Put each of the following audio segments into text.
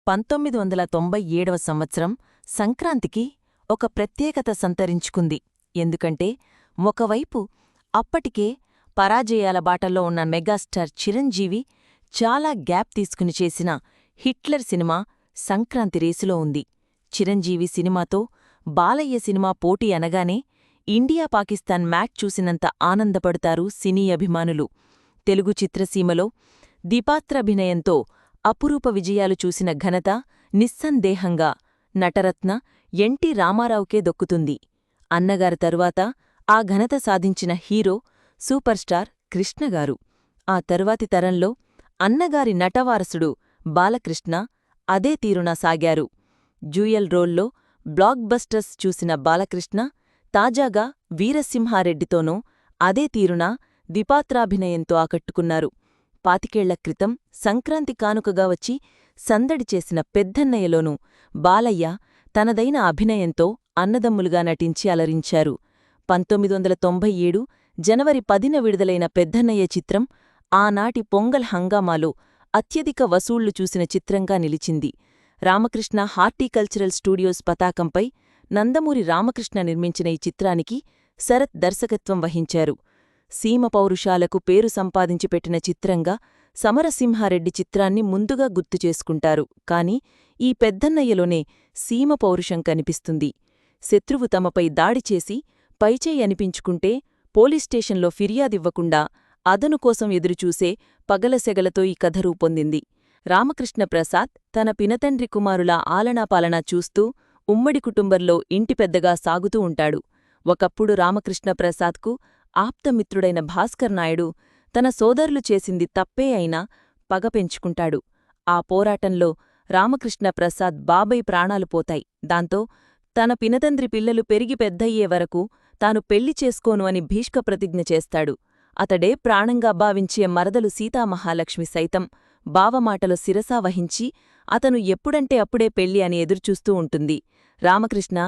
1997 సంవత్సరం సంక్రాంతికి ఒక ప్రత్యేకత సంతరించుకుంది. ఎందుకంటే ఒకవైపు అప్పటికే పరాజయాల బాటలో ఉన్న మెగాస్టార్ చిరంజీవి చాలా గ్యాప్ తీసుకుని చేసిన హిట్లర్ సినిమా సంక్రాంతి రేసులో ఉంది. చిరంజీవి సినిమాతో బాలయ్య సినిమా పోటీ అనగానే ఇండియా పాకిస్తాన్ మ్యాచ్ చూసినంత ఆనందపడతారు సినీ అభిమానులు. తెలుగు చిత్రసీమలో ద్విపాత్రాభినయంతో అపురూప విజయాలు చూసిన ఘనత నిస్సందేహంగా నటరత్న ఎన్టీ రామారావుకే దొక్కుతుంది. అన్నగారి తరువాత ఆ ఘనత సాధించిన హీరో సూపర్ స్టార్ కృష్ణగారు. ఆ తరువాతి తరంలో అన్నగారి నటవారసుడు బాలకృష్ణ అదే తీరున సాగారు. డ్యూయల్ రోల్లో బ్లాక్ బస్టర్స్ చూసిన బాలకృష్ణ తాజాగా వీరసింహారెడ్డితోనూ అదే తీరున ద్విపాత్రాభినయంతో ఆకట్టుకున్నారు. 25 క్రితం సంక్రాంతి కానుకగా వచ్చి సందడి చేసిన పెద్దన్నయ్యలోనూ బాలయ్య తనదైన అభినయంతో అన్నదమ్ములుగా నటించి అలరించారు. 1997 జనవరి 10న విడుదలైన పెద్దన్నయ్య చిత్రం ఆనాటి పొంగల్ హంగామాలో అత్యధిక వసూళ్లు చూసిన చిత్రంగా నిలిచింది. రామకృష్ణ హార్టికల్చరల్ స్టూడియోస్ పతాకంపై నందమూరి రామకృష్ణ నిర్మించిన ఈ చిత్రానికి శరత్ దర్శకత్వం వహించారు. సీమ పౌరుషాలకు పేరు సంపాదించి పెట్టిన చిత్రంగా సమరసింహారెడ్డి చిత్రాన్ని ముందుగా గుర్తుచేసుకుంటారు. కాని ఈ పెద్దన్నయ్యలోనే సీమ పౌరుషం కనిపిస్తుంది. శత్రువు తమపై దాడిచేసి పైచేయి అనిపించుకుంటే పోలీస్స్టేషన్లో ఫిర్యాదివ్వకుండా అదను కోసం ఎదురుచూసే పగలసెగలతో ఈ కథ రూపొందింది. రామకృష్ణ ప్రసాద్ తన పినతండ్రి కుమారుల ఆలనాపాలనా చూస్తూ ఉమ్మడి కుటుంబంలో ఇంటి పెద్దగా సాగుతూ ఉంటాడు. ఒకప్పుడు రామకృష్ణ ప్రసాద్కు ఆప్తమిత్రుడైన భాస్కర్ నాయుడు తన సోదరులు చేసింది తప్పే అయినా పగ పెంచుకుంటాడు. ఆ పోరాటంలో రామకృష్ణ ప్రసాద్ బాబాయ్ ప్రాణాలు పోతాయి. దాంతో తన పినతండ్రి పిల్లలు పెరిగి పెద్దయ్యే వరకు తాను పెళ్లి చేసుకోను అని భీష్క ప్రతిజ్ఞ చేస్తాడు. అతడే ప్రాణంగా భావించే మరదలు సీతామహాలక్ష్మి సైతం బావమాటలో శిరసా వహించి అతను ఎప్పుడంటే అప్పుడే పెళ్లి అని ఎదురుచూస్తూ ఉంటుంది. రామకృష్ణ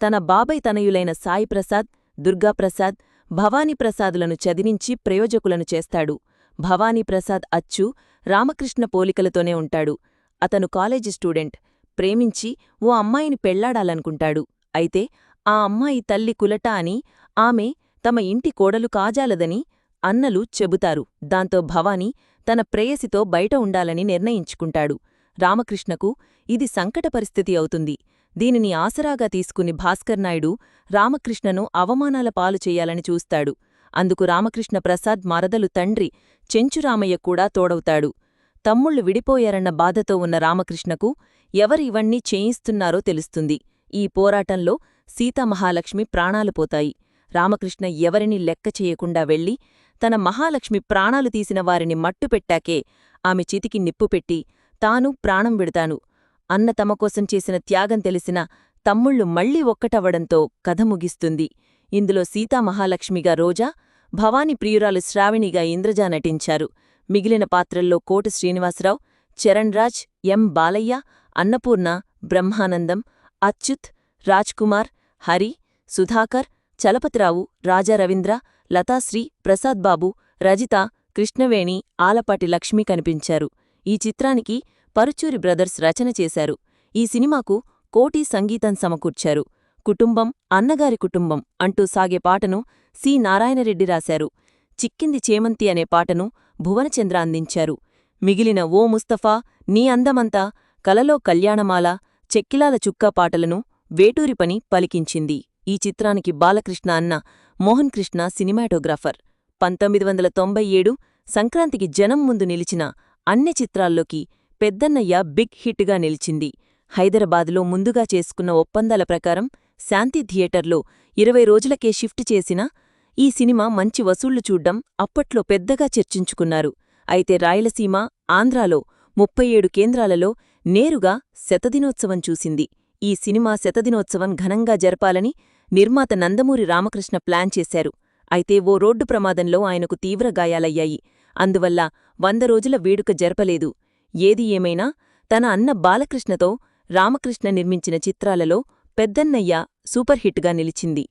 తన బాబాయ్ తనయులైన సాయిప్రసాద్, దుర్గాప్రసాద్, భవానీప్రసాదులను చదివించి ప్రయోజకులను చేస్తాడు. భవానీప్రసాద్ అచ్చు రామకృష్ణ పోలికలతోనే ఉంటాడు. అతను కాలేజీ స్టూడెంట్. ప్రేమించి ఓ అమ్మాయిని పెళ్లాడాలనుకుంటాడు. అయితే ఆ అమ్మాయి తల్లి కులట అని, ఆమె తమ ఇంటి కోడలు కాజాలదని అన్నలు చెబుతారు. దాంతో భవానీ తన ప్రేయసితో బయట ఉండాలని నిర్ణయించుకుంటాడు. రామకృష్ణకు ఇది సంకట పరిస్థితి అవుతుంది. దీనిని ఆసరాగా తీసుకుని భాస్కర్నాయుడు రామకృష్ణను అవమానాల పాలు చెయ్యాలని చూస్తాడు. అందుకు రామకృష్ణ ప్రసాద్ మరదలు తండ్రి చెంచురామయ్య కూడా తోడవుతాడు. తమ్ముళ్లు విడిపోయారన్న బాధతో ఉన్న రామకృష్ణకు ఎవరు ఇవన్నీ చేయిస్తున్నారో తెలుస్తుంది. ఈ పోరాటంలో సీతామహాలక్ష్మి ప్రాణాలు పోతాయి. రామకృష్ణ ఎవరినీ లెక్క చెయ్యకుండా వెళ్లి తన మహాలక్ష్మి ప్రాణాలు తీసిన వారిని మట్టుపెట్టాకే ఆమె చితికి నిప్పుపెట్టి తాను ప్రాణం విడతాను అన్న తమకోసం చేసిన త్యాగం తెలిసిన తమ్ముళ్లు మళ్లీ ఒక్కటవ్వడంతో కథ ముగిస్తుంది. ఇందులో సీతామహాలక్ష్మిగా రోజా, భవానీ ప్రియురాలు శ్రావణిగా ఇంద్రజ నటించారు. మిగిలిన పాత్రల్లో కోట శ్రీనివాసరావు, చరణ్ రాజ్, ఎం బాలయ్య, అన్నపూర్ణ, బ్రహ్మానందం, అచ్యుత్, రాజ్కుమార్, హరి, సుధాకర్, చలపతిరావు, రాజా రవీంద్ర, లతాశ్రీ, ప్రసాద్బాబు, రజిత, కృష్ణవేణి, ఆలపాటి లక్ష్మి కనిపించారు. ఈ చిత్రానికి పరుచూరి బ్రదర్స్ రచన చేశారు. ఈ సినిమాకు కోటి సంగీతం సమకూర్చారు. కుటుంబం, అన్నగారి కుటుంబం అంటూ సాగే పాటను సి నారాయణరెడ్డి రాశారు. చిక్కింది చేమంతి అనే పాటను భువనచంద్ర అందించారు. మిగిలిన ఓ ముస్తఫా, నీ అందమంతా, కలలో కళ్యాణమాల, చెక్కిలాల చుక్కా పాటలను వేటూరిపని పలికించింది. ఈ చిత్రానికి బాలకృష్ణ అన్న మోహన్ కృష్ణ సినిమాటోగ్రాఫర్. 1997 సంక్రాంతికి జనం ముందు నిలిచిన అన్ని చిత్రాల్లోకి పెద్దన్నయ్య బిగ్ హిట్గా నిలిచింది. హైదరాబాదులో ముందుగా చేసుకున్న ఒప్పందాల ప్రకారం శాంతి థియేటర్లో 20 రోజులకే షిఫ్ట్ చేసినా ఈ సినిమా మంచి వసూళ్లు చూడ్డం అప్పట్లో పెద్దగా చర్చించుకున్నారు. అయితే రాయలసీమ, ఆంధ్రాలో 37 కేంద్రాలలో నేరుగా శతదినోత్సవం చూసింది. ఈ సినిమా శతదినోత్సవం ఘనంగా జరపాలని నిర్మాత నందమూరి రామకృష్ణ ప్లాన్ చేశారు. అయితే ఓ రోడ్డు ప్రమాదంలో ఆయనకు తీవ్ర గాయాలయ్యాయి. అందువల్ల 100 రోజుల వేడుక జరపలేదు. ఏది ఏమైనా తన అన్న బాలకృష్ణతో రామకృష్ణ నిర్మించిన చిత్రాలలో పెద్దన్నయ్య సూపర్ హిట్గా నిలిచింది.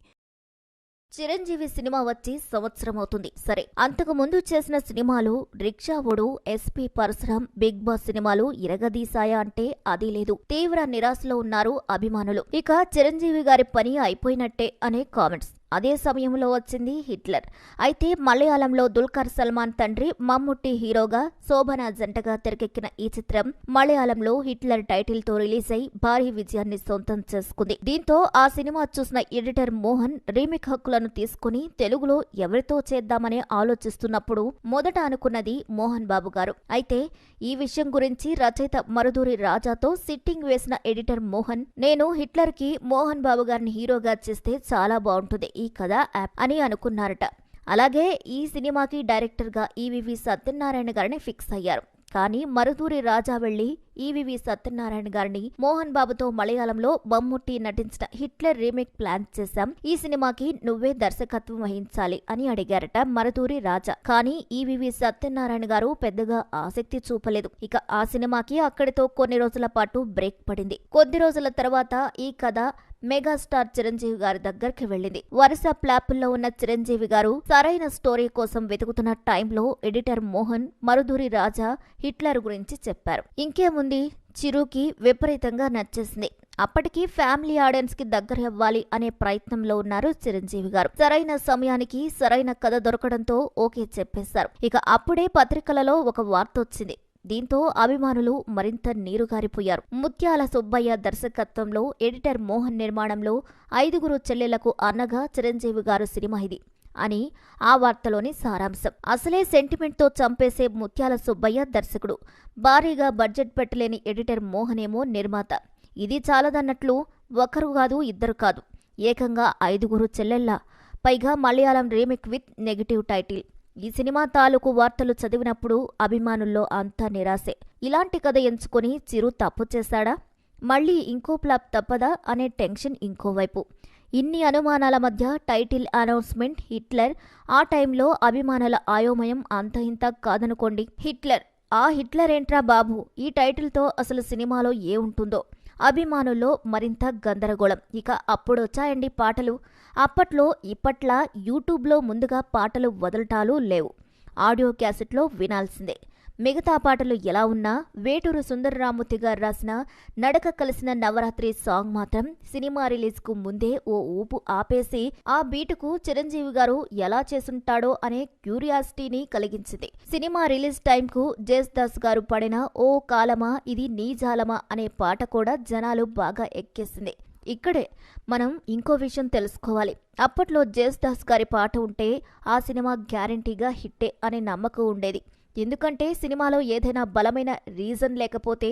చిరంజీవి సినిమా వచ్చి సంవత్సరం అవుతుంది. సరే, అంతకు ముందు చేసిన సినిమాలు రిక్షావుడు, ఎస్పీ పరశురాం, బిగ్ బాస్ సినిమాలు ఇరగదీశాయా అంటే అది లేదు. తీవ్ర నిరాశలో ఉన్నారు అభిమానులు. ఇక చిరంజీవి గారి పని అయిపోయినట్టే అనే కామెంట్స్. అదే సమయంలో వచ్చింది హిట్లర్. అయితే మలయాళంలో దుల్కర్ సల్మాన్ తండ్రి మమ్ముట్టి హీరోగా, శోభన జంటగా తెరకెక్కిన ఈ చిత్రం మలయాళంలో హిట్లర్ టైటిల్ తో రిలీజ్ అయి భారీ విజయాన్ని సొంతం చేసుకుంది. దీంతో ఆ సినిమా చూసిన ఎడిటర్ మోహన్ రీమేక్ హక్కులను తీసుకుని తెలుగులో ఎవరితో చేద్దామని ఆలోచిస్తున్నప్పుడు మొదట అనుకున్నది మోహన్ బాబు గారు. అయితే ఈ విషయం గురించి రచయిత మరుదూరి రాజాతో సిట్టింగ్ వేసిన ఎడిటర్ మోహన్, నేను హిట్లర్ కి మోహన్ బాబు గారిని హీరోగా చేస్తే చాలా బాగుంటుంది ఈ కథ యాప్ అని అనుకున్నారట. అలాగే ఈ సినిమాకి డైరెక్టర్ గా ఈవీవి సత్యనారాయణ గారిని ఫిక్స్ అయ్యారు. కానీ మరుదూరి రాజా వెళ్లి ఈవీవి సత్యనారాయణ గారిని మోహన్ బాబుతో మలయాళంలో మమ్ముట్టి నటించిన హిట్లర్ రీమేక్ ప్లాన్ చేశాం, ఈ సినిమాకి నువ్వే దర్శకత్వం వహించాలి అని అడిగారట మరుదూరి రాజా. కానీ ఈవీవి సత్యనారాయణ గారు పెద్దగా ఆసక్తి చూపలేదు. ఇక ఆ సినిమాకి అక్కడితో కొన్ని రోజుల పాటు బ్రేక్ పడింది. కొద్ది రోజుల తర్వాత ఈ కథ మెగాస్టార్ చిరంజీవి గారి దగ్గరికి వెళ్ళింది. వరుస ప్లాపుల్లో ఉన్న చిరంజీవి గారు సరైన స్టోరీ కోసం వెతుకుతున్న టైంలో ఎడిటర్ మోహన్ మరుదూరి రాజా హిట్లర్ గురించి చెప్పారు. ఇంకేముంది, చిరుకి విపరీతంగా నచ్చేసింది. అప్పటికి ఫ్యామిలీ ఆడియన్స్ కి దగ్గర అవ్వాలి అనే ప్రయత్నంలో ఉన్నారు చిరంజీవి గారు. సరైన సమయానికి సరైన కథ దొరకడంతో ఓకే చెప్పేశారు. ఇక అప్పుడే పత్రికలలో ఒక వార్త వచ్చింది. దీంతో అభిమానులు మరింత నీరుగారిపోయారు. ముత్యాల సుబ్బయ్య దర్శకత్వంలో ఎడిటర్ మోహన్ నిర్మాణంలో 5 చెల్లెళ్లకు అన్నగా చిరంజీవి గారు సినిమా ఇది అని ఆ వార్తలోని సారాంశం. అసలే సెంటిమెంట్తో చంపేసే ముత్యాల సుబ్బయ్య దర్శకుడు, భారీగా బడ్జెట్ పెట్టలేని ఎడిటర్ మోహనేమో నిర్మాత. ఇది చాలదన్నట్లు ఒకరు కాదు, ఇద్దరు కాదు, ఏకంగా 5 చెల్లెళ్ల, పైగా Malayalam remake with negative title. ఈ సినిమా తాలూకు వార్తలు చదివినప్పుడు అభిమానుల్లో అంతా నిరాశే. ఇలాంటి కథ ఎంచుకొని చిరు తప్పు చేశాడా, మళ్లీ ఇంకో ఫ్లాప్ తప్పదా అనే టెన్షన్ ఇంకోవైపు. ఇన్ని అనుమానాల మధ్య టైటిల్ అనౌన్స్మెంట్ హిట్లర్. ఆ టైంలో అభిమానుల ఆయోమయం అంత ఇంత కాదనుకోండి. హిట్లర్, ఆ హిట్లర్ ఏంట్రా బాబు, ఈ టైటిల్తో అసలు సినిమాలో ఏముంటుందో. అభిమానుల్లో మరింత గందరగోళం. ఇక అప్పుడొచ్చాయండి పాటలు. అప్పట్లో ఇప్పట్లా యూట్యూబ్లో ముందుగా పాటలు వదలటాలు లేవు, ఆడియో క్యాసెట్లో వినాల్సిందే. మిగతా పాటలు ఎలా ఉన్నా వేటూరు సుందరరామూర్తి గారు రాసిన నడక కలిసిన నవరాత్రి సాంగ్ మాత్రం సినిమా రిలీజ్కు ముందే ఓ ఊపు ఆపేసి ఆ బీటుకు చిరంజీవి గారు ఎలా చేసుంటాడో అనే క్యూరియాసిటీని కలిగించింది. సినిమా రిలీజ్ టైంకు జేస్దాస్ గారు పడిన ఓ కాలమా ఇది నీ జాలమా అనే పాట కూడా జనాలు బాగా ఎక్కేసింది. ఇక్కడే మనం ఇంకో విషయం తెలుసుకోవాలి. అప్పట్లో జేస్దాస్ గారి పాట ఉంటే ఆ సినిమా గ్యారంటీగా హిట్టే అనే నమ్మకం ఉండేది. ఎందుకంటే సినిమాలో ఏదైనా బలమైన రీజన్ లేకపోతే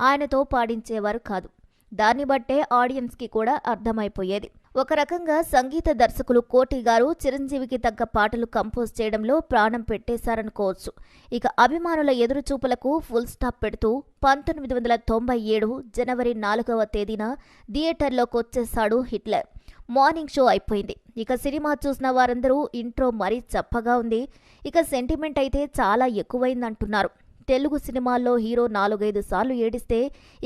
ఆయనతో పాడించేవారు కాదు. దాన్ని బట్టే ఆడియన్స్కి కూడా అర్థమైపోయేది. ఒక రకంగా సంగీత దర్శకులు కోటి గారు చిరంజీవికి తగ్గ పాటలు కంపోజ్ చేయడంలో ప్రాణం పెట్టేశారనుకోవచ్చు. ఇక అభిమానుల ఎదురుచూపులకు ఫుల్ స్టాప్ పెడుతూ 1997 జనవరి 4వ తేదీన థియేటర్లోకొచ్చేశాడు హిట్లర్. మార్నింగ్ షో అయిపోయింది. ఇక సినిమా చూసిన వారందరూ ఇంట్రో మరీ చప్పగా ఉంది, ఇక సెంటిమెంట్ అయితే చాలా ఎక్కువైందంటున్నారు. తెలుగు సినిమాల్లో హీరో 4-5 సార్లు ఏడిస్తే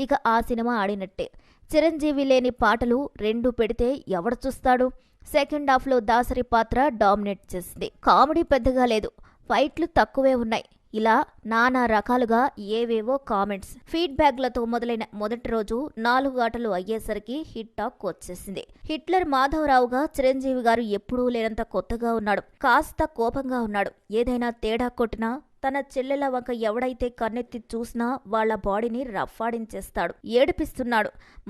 ఇక ఆ సినిమా ఆడినట్టే. చిరంజీవి లేని పాటలు 2 పెడితే ఎవడు చూస్తాడు. సెకండ్ హాఫ్లో దాసరి పాత్ర డామినేట్ చేసింది. కామెడీ పెద్దగా లేదు, ఫైట్లు తక్కువే ఉన్నాయి. ఇలా నానా రకాలుగా ఏవేవో కామెంట్స్, ఫీడ్బ్యాక్లతో మొదలైన మొదటి రోజు 4 గంటలు అయ్యేసరికి హిట్ టాక్ వచ్చేసింది. హిట్లర్ మాధవరావుగా చిరంజీవి గారు ఎప్పుడూ లేనంత కొత్తగా ఉన్నాడు, కాస్త కోపంగా ఉన్నాడు. ఏదైనా తేడా కొట్టినా తన చెల్లెల వంక ఎవడైతే కన్నెత్తి చూసినా వాళ్ల బాడీని రఫ్ఫాడించేస్తాడు, ఏడిపిస్తున్నాడు.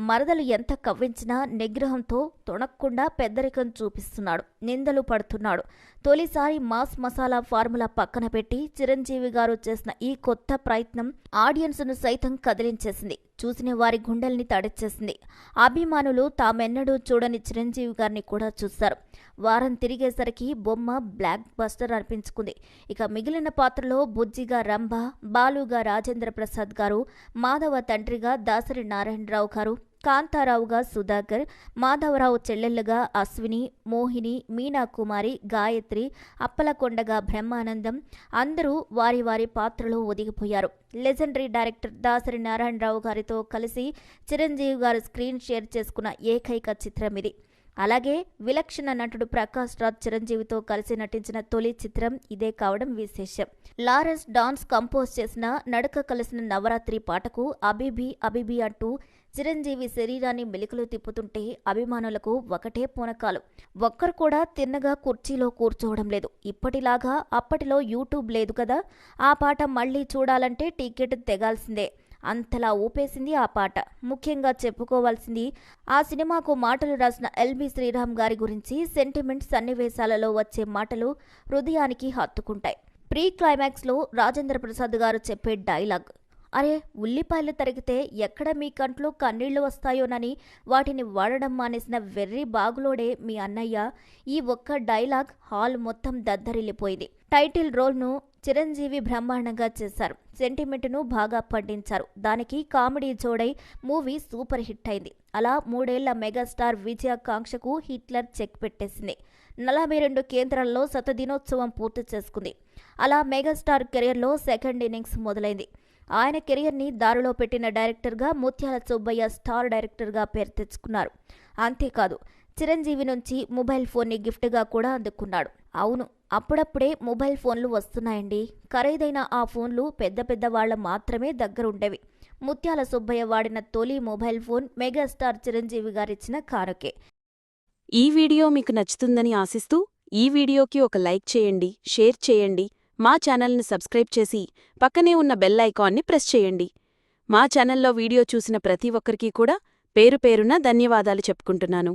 మరదలు ఎంత కవ్వించినా నిగ్రహంతో తొణక్కుండా పెద్దరికం చూపిస్తున్నాడు, నిందలు పడుతున్నాడు. తొలిసారి మాస్ మసాలా ఫార్ములా పక్కన పెట్టి చిరంజీవి గారు చేసిన ఈ కొత్త ప్రయత్నం ఆడియన్స్ను సైతం కదిలించేసింది, చూసిన వారి గుండెల్ని తడిచేసింది. అభిమానులు తామెన్నడూ చూడని చిరంజీవి గారిని కూడా చూశారు. వారం తిరిగేసరికి బొమ్మ బ్లాక్ బస్టర్ అనిపించుకుంది. ఇక మిగిలిన పాత్రలో బుజ్జిగా రంభ, బాలుగా రాజేంద్ర ప్రసాద్ గారు, మాధవ తండ్రిగా దాసరి నారాయణరావు గారు, కాంతారావుగా సుధాకర్, మాధవరావు చెల్లెళ్లుగా అశ్విని, మోహిని, మీనాకుమారి, గాయత్రి, అప్పలకొండగా బ్రహ్మానందం అందరూ వారి వారి పాత్రలో ఒదిగిపోయారు. లెజెండరీ డైరెక్టర్ దాసరి నారాయణరావు గారితో కలిసి చిరంజీవి గారు స్క్రీన్ షేర్ చేసుకున్న ఏకైక చిత్రం ఇది. అలాగే విలక్షణ నటుడు ప్రకాష్ రాజ్ చిరంజీవితో కలిసి నటించిన తొలి చిత్రం ఇదే కావడం విశేషం. లారెన్స్ డాన్స్ కంపోజ్ చేసిన నడక కలిసిన నవరాత్రి పాటకు అబీబీ అబీబీ అంటూ చిరంజీవి శరీరాన్ని మెలికలు తిప్పుతుంటే అభిమానులకు ఒకటే పూనకాలు. ఒక్కరు కూడా తిన్నగా కుర్చీలో కూర్చోవడం లేదు. ఇప్పటిలాగా అప్పటిలో యూట్యూబ్ లేదు కదా, ఆ పాట మళ్లీ చూడాలంటే టికెట్ తెగాల్సిందే. అంతలా ఊపేసింది ఆ పాట. ముఖ్యంగా చెప్పుకోవాల్సింది ఆ సినిమాకు మాటలు రాసిన ఎల్బీ శ్రీరామ్ గారి గురించి. సెంటిమెంట్ సన్నివేశాలలో వచ్చే మాటలు హృదయానికి హత్తుకుంటాయి. ప్రీ క్లైమాక్స్లో రాజేంద్ర ప్రసాద్ గారు చెప్పే డైలాగ్, అరే ఉల్లిపాయలు తరిగితే ఎక్కడ మీ కంట్లో కన్నీళ్లు వస్తాయోనని వాటిని వాడడం మానేసిన వెర్రి బాగులోడే మీ అన్నయ్య. ఈ ఒక్క డైలాగ్ హాల్ మొత్తం దద్దరిల్లిపోయింది. టైటిల్ రోల్ను చిరంజీవి బ్రహ్మాండంగా చేశారు. సెంటిమెంట్ను బాగా పండించారు. దానికి కామెడీ జోడై మూవీ సూపర్ హిట్ అయింది. అలా 3 ఏళ్ల మెగాస్టార్ విజయాకాంక్షకు హిట్లర్ చెక్ పెట్టేసింది. 42 కేంద్రాల్లో శతదినోత్సవం పూర్తి చేసుకుంది. అలా మెగాస్టార్ కెరియర్లో సెకండ్ ఇన్నింగ్స్ మొదలైంది. ఆయన కెరియర్ని దారిలో పెట్టిన డైరెక్టర్గా ముత్యాల సుబ్బయ్య స్టార్ డైరెక్టర్గా పేరు తెచ్చుకున్నారు. అంతేకాదు చిరంజీవి నుంచి మొబైల్ ఫోన్ని గిఫ్ట్గా కూడా అందుకున్నాడు. అవును, అప్పుడప్పుడే మొబైల్ ఫోన్లు వస్తున్నాయండి. ఖరీదైన ఆ ఫోన్లు పెద్ద పెద్ద వాళ్ల మాత్రమే దగ్గరుండేవి. ముత్యాల సుబ్బయ్య వాడిన తొలి మొబైల్ ఫోన్ మెగాస్టార్ చిరంజీవి గారిచ్చిన కానుకే. ఈ వీడియో మీకు నచ్చుతుందని ఆశిస్తూ ఈ వీడియోకి ఒక లైక్ చేయండి, షేర్ చేయండి, మా ఛానల్ని సబ్స్క్రైబ్ చేసి పక్కనే ఉన్న బెల్ ఐకాన్ని ప్రెస్ చేయండి. మా ఛానల్లో వీడియో చూసిన ప్రతి ఒక్కరికీ కూడా పేరు పేరున ధన్యవాదాలు చెప్పుకుంటున్నాను.